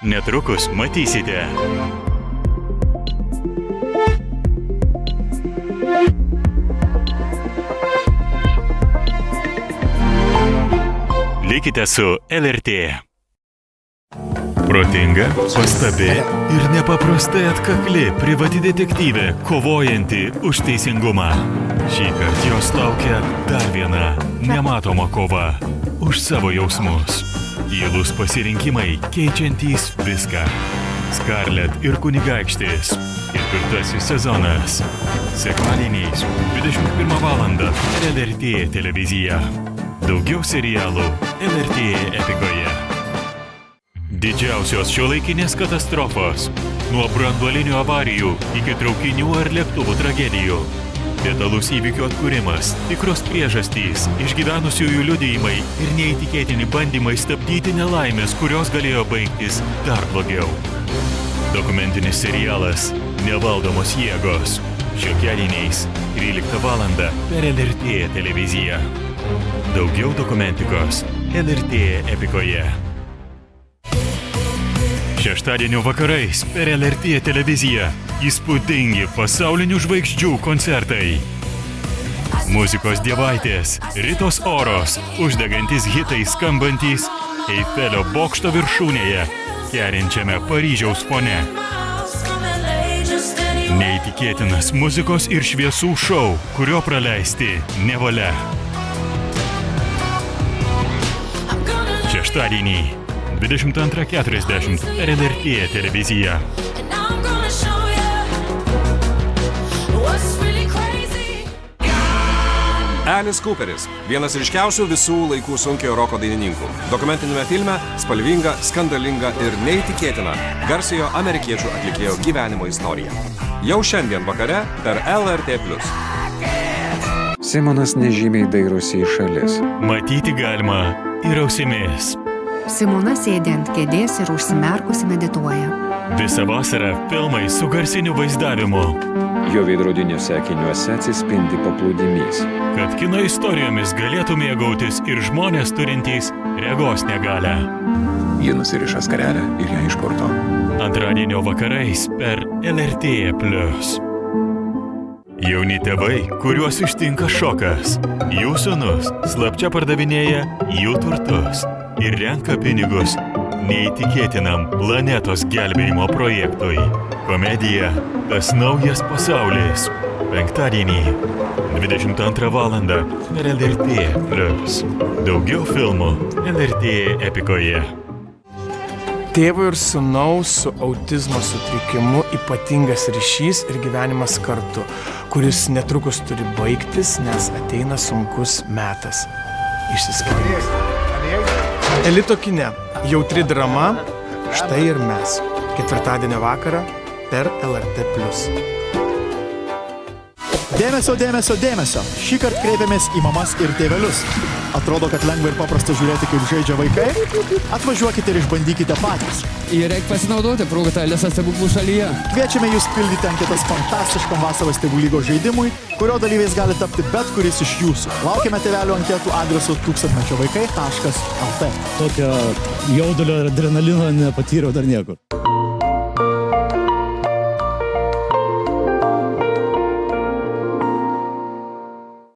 Netrukus matysite. Likite su LRT. Protinga, pastabi ir nepaprastai atkakli privati detektyvė, kovojanti už teisingumą. Šįkart jos laukia dar viena nematoma kova už savo jausmus. Tylūs pasirinkimai keičiantys viską. Scarlett ir kunigaikštis. Ketvirtasis sezonas. Sekmadieniais 21 valandą per LRT televiziją. Daugiau serialų LRT Epikoje. Didžiausios šiuolaikinės katastrofos. Nuo branduolinių avarijų iki traukinių ar lėktuvų tragedijų. Detalus įvykių atkūrimas, tikros priežastys, išgyvenusiųjų liudijimai ir neįtikėtini bandymai stabdyti nelaimės, kurios galėjo baigtis dar blogiau. Dokumentinis serialas Nevaldomos jėgos. Šiokiadieniais 13 valandą per LRT televiziją. Daugiau dokumentikos LRT Epikoje. Šeštadienio vakarais per LRT televiziją įspūdingi pasaulinių žvaigždžių koncertai. Muzikos dievaitės, Ritos Oros, uždegantis hitai skambantys Eifelio bokšto viršūnėje, kerinčiame Paryžiaus fone. Neįtikėtinas muzikos ir šviesų šou, kurio praleisti nevalia. Šeštadienį 22:40 per LRT televiziją. Alice Cooperis, vienas ryškiausių visų laikų sunkiojo roko dainininkų. Dokumentinėme filme spalvinga, skandalinga ir neįtikėtina garsiojo amerikiečių atlikėjo gyvenimo istorija. Jau šiandien vakare per LRT+. Simonas nežymiai dairosi į šalis. Matyti galima ir ausimis. Simona sėdi ant kėdės ir užsimerkusi medituoja. Visą vasarą filmai su garsiniu vaizdavimu. Jo veidrodiniuose akiniuose atsispindi paplūdimys. Kad kino istorijomis galėtų mėgautis ir žmonės turintys regos negalią. Ji nusiriša skarelę ir ją išpurto. Antradienio vakarais per LRT+. Jauni tėvai, kuriuos ištinka šokas. Jų sūnus slapčia pardavinėja jų turtus ir renka pinigus neįtikėtinam planetos gelbėjimo projektui. Komedija Tas naujas pasaulis. Penktadienį 22 valandą per LRT+. Daugiau filmų LRT Epikoje. Tėvo ir sūnaus su autizmo sutrikimu ypatingas ryšys ir gyvenimas kartu, kuris netrukus turi baigtis, nes ateina sunkus metas. Išsiskyrimas. Elito kine. Jautri drama. Štai ir mes. Ketvirtadienio vakarą per LRT+. Dėmesio, dėmesio, dėmesio. Šįkart kreipiamės į mamas ir tėvelius. Atrodo, kad lengva ir paprasta žiūrėti, kaip žaidžia vaikai? Atvažiuokite ir išbandykite patys. Ir reikia pasinaudoti progą Alisa stebuklų šalyje. Kviečiame jūs pildyti anketas fantastiškam vasaros tėvų lygos žaidimui, kurio dalyviais gali tapti bet kuris iš jūsų. Laukiame tėvelių anketų adresu tūkstantmečiovaikai.lt. Tokio jaudulio ir adrenalino nepatyriau dar niekur.